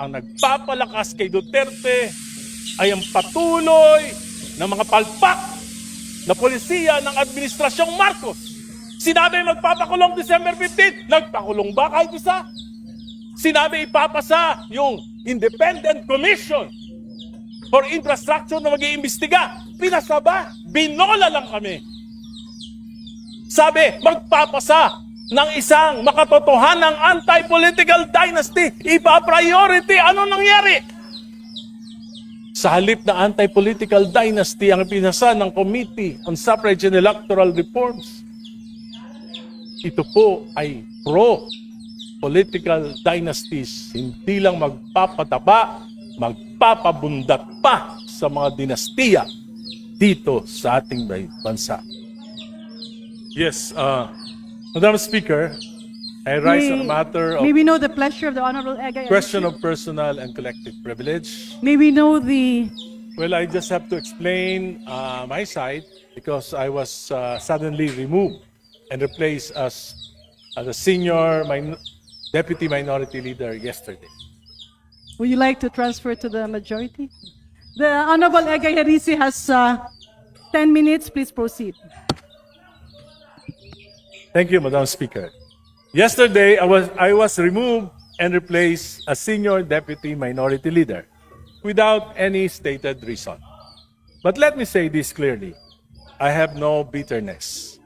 ang nagpapalakas kay Duterte ay ang patuloy ng mga palpak na polisiya ng Administrasyong Marcos. Sinabi magpapakulong December 15, nagpakulong ba kahit isa? Sinabi ipapasa yung Independent Commission for Infrastructure na mag-iimbestiga. Pinasa ba? Binola lang kami. Sabi, magpapasa ng isang makatotohanang anti-political dynasty. Ipa-priority. Ano nangyari? Sa halip na anti-political dynasty ang pinasa ng Committee on Suffrage and Electoral Reforms, ito po ay pro-political dynasties. Hindi lang magpapataba, magpapabundat pa sa mga dinastiya dito sa ating bansa. Yes, Madam Speaker, I rise on a matter of May we know the pleasure of the Honorable Egay? question of personal and collective privilege. May we know the... Well, I just have to explain my side because I was suddenly removed and replaced as the senior deputy minority leader yesterday. Would you like to transfer to the majority? The Honorable Egay Harisi has 10 minutes. Please proceed. Thank you, Madam Speaker. Yesterday, I was removed and replaced as senior deputy minority leader without any stated reason. But let me say this clearly. I have no bitterness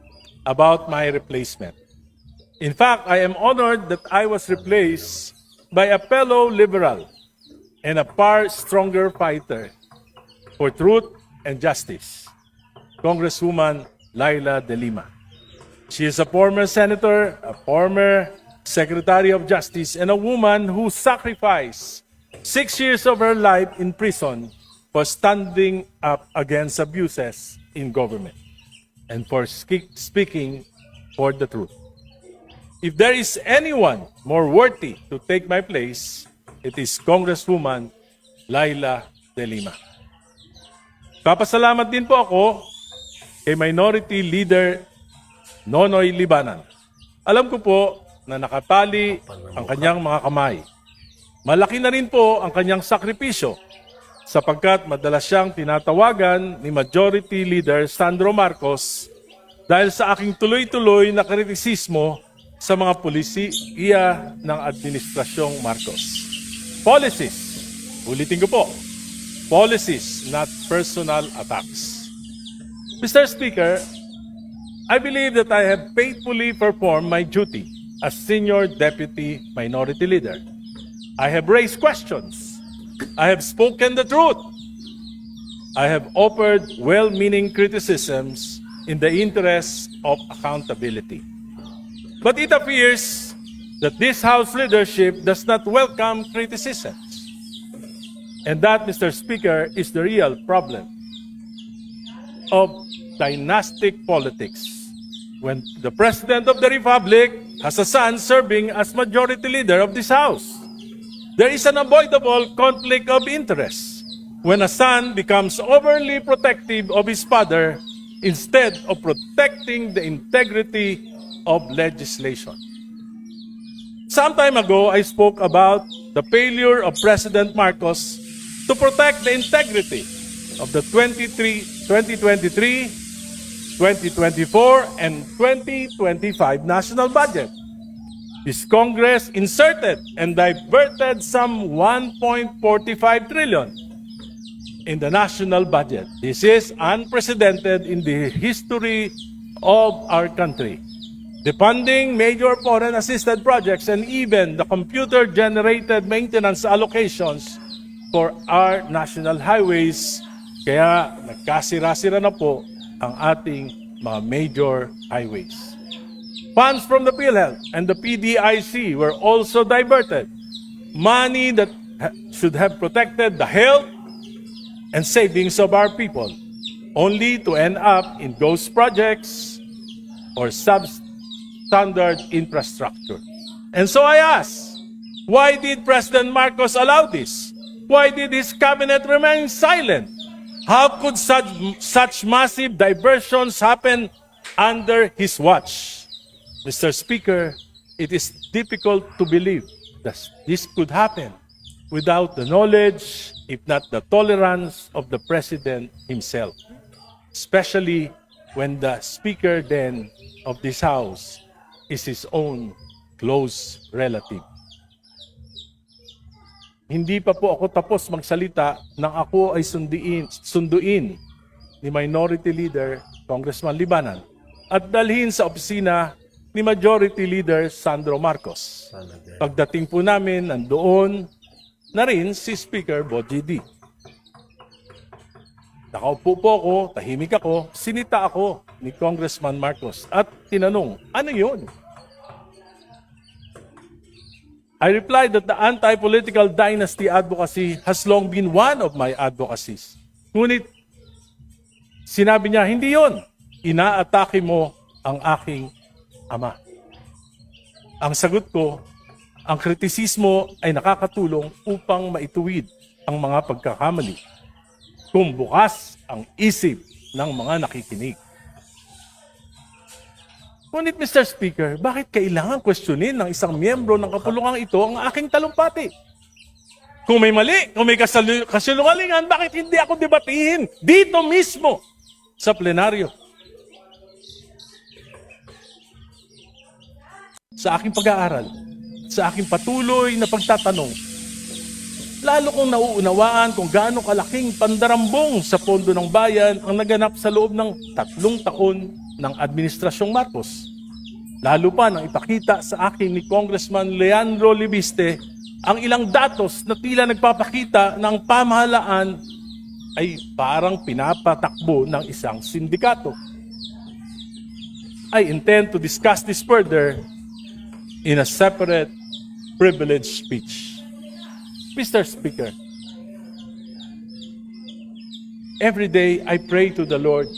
about my replacement. In fact, I am honored that I was replaced by a fellow liberal and a far stronger fighter for truth and justice, Congresswoman Laila De Lima. She is a former senator, a former secretary of justice, and a woman who sacrificed 6 years of her life in prison for standing up against abuses in government and for speaking for the truth. If there is anyone more worthy to take my place, it is Congresswoman Laila De Lima. Papasalamat din po ako kay Minority Leader Nonoy Libanan. Alam ko po na nakatali ang kanyang mga kamay. Malaki na rin po ang kanyang sakripisyo sapagkat madalas siyang tinatawagan ni Majority Leader Sandro Marcos dahil sa aking tuloy-tuloy na kritisismo sa mga polisiya ng Administrasyong Marcos. Policies, ulitin ko po, policies, not personal attacks. Mr. Speaker, I believe that I have faithfully performed my duty as Senior Deputy Minority Leader. I have raised questions. I have spoken the truth. I have offered well-meaning criticisms in the interest of accountability. But it appears that this House leadership does not welcome criticisms. And that, Mr. Speaker, is the real problem of dynastic politics. When the President of the Republic has a son serving as Majority Leader of this House, there is an unavoidable conflict of interest when a son becomes overly protective of his father instead of protecting the integrity of legislation. Some time ago, I spoke about the failure of President Marcos to protect the integrity of the 2023, 2024, and 2025 national budget. This Congress inserted and diverted some 1.45 trillion in the national budget. This is unprecedented in the history of our country. Defunding major foreign assisted projects and even the computer-generated maintenance allocations for our national highways. Kaya nagkasira-sira na po ang ating mga major highways. Funds from the PhilHealth and the PDIC were also diverted. Money that should have protected the health and savings of our people, only to end up in ghost projects or substandard infrastructure. And so I ask, why did President Marcos allow this? Why did his cabinet remain silent? How could such massive diversions happen under his watch? Mr. Speaker, it is difficult to believe that this could happen without the knowledge, if not the tolerance of the President himself, especially when the Speaker then of this House is his own close relative. Hindi pa po ako tapos magsalita nang ako ay sunduin ni Minority Leader Congressman Libanan at dalhin sa opisina ni Majority Leader Sandro Marcos. Pagdating po namin, nandoon na rin si Speaker Bogie D. Nakaupo po ako, tahimik ako, sinita ako ni Congressman Marcos at tinanong, ano yun? I replied that the anti-political dynasty advocacy has long been one of my advocacies. Ngunit, sinabi niya, hindi yon. Inaatake mo ang aking ama. Ang sagot ko, ang kritisismo ay nakakatulong upang maituwid ang mga pagkakamali. Kung bukas ang isip ng mga nakikinig. Ngunit Mr. Speaker, bakit kailangan questionin ng isang miyembro ng kapulungang ito ang aking talumpati? Kung may mali, kung may kasinungalingan, bakit hindi ako debatihin dito mismo sa plenaryo? Sa aking pag-aaral, sa aking patuloy na pagtatanong, lalo kong nauunawaan kung gaano kalaking pandarambong sa pondo ng bayan ang naganap sa loob ng 3 taon ng Administrasyong Marcos. Lalo pa nang ipakita sa akin ni Congressman Leandro Libiste ang ilang datos na tila nagpapakita ng pamahalaan ay parang pinapatakbo ng isang sindikato. I intend to discuss this further in a separate privileged speech. Mr. Speaker, every day I pray to the Lord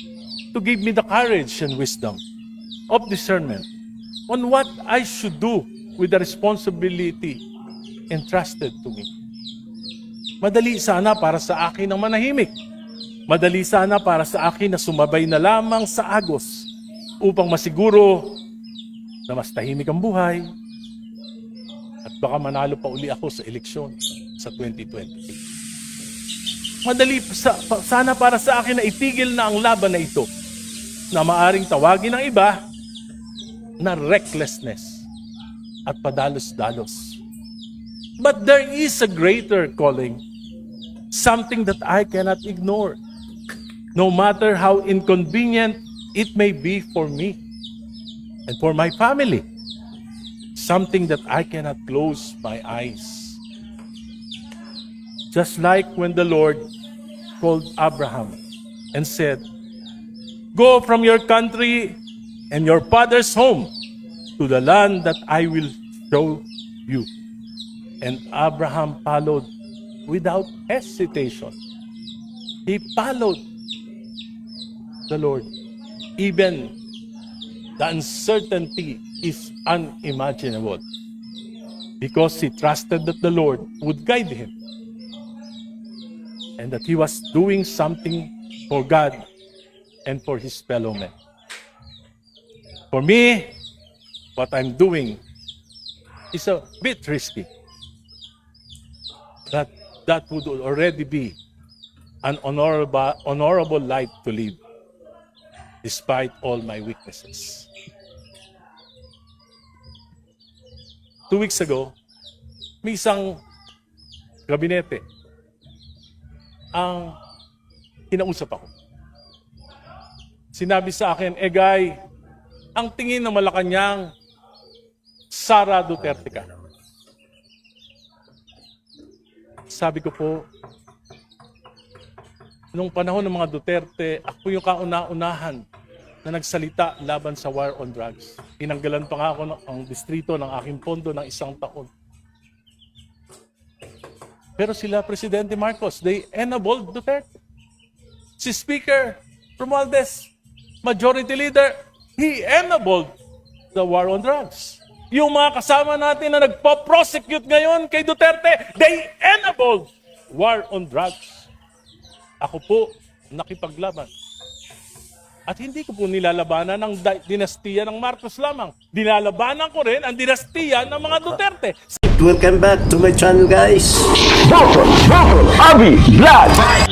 to give me the courage and wisdom of discernment on what I should do with the responsibility entrusted to me. Madali sana para sa akin ang manahimik. Madali sana para sa akin na sumabay na lamang sa agos upang masiguro na mas tahimik ang buhay at baka manalo pa uli ako sa eleksyon sa 2028. Madali sana para sa akin na itigil na ang laban na ito na maaring tawagin ng iba na recklessness at padalos-dalos. But there is a greater calling, something that I cannot ignore, no matter how inconvenient it may be for me and for my family, something that I cannot close my eyes. Just like when the Lord called Abraham and said, "Go from your country and your father's home to the land that I will show you." And Abraham followed without hesitation. He followed the Lord. Even the uncertainty is unimaginable because he trusted that the Lord would guide him and that he was doing something for God and for his fellow men. For me, what I'm doing is a bit risky. That would already be an honorable life to live, despite all my weaknesses. 2 weeks ago, may isang gabinete ang kinausap ako. Sinabi sa akin, Guy, ang tingin ng Malacanang, Sara Duterte ka. Sabi ko po, nung panahon ng mga Duterte, ako yung kauna-unahan na nagsalita laban sa war on drugs. Tinanggalan pa nga ako ang distrito ng aking pondo ng 1 taon. Pero sila, Presidente Marcos, they enabled Duterte. Si Speaker Romualdez, Majority Leader, he enabled the war on drugs. Yung mga kasama natin na nagpo-prosecute ngayon kay Duterte, they enabled war on drugs. Ako po, nakipaglaban. At hindi ko po nilalabanan ang dinastiya ng Marcos lamang. Nilalabanan ko rin ang dinastiya ng mga Duterte. Welcome back to my channel, guys. Avi Vlog!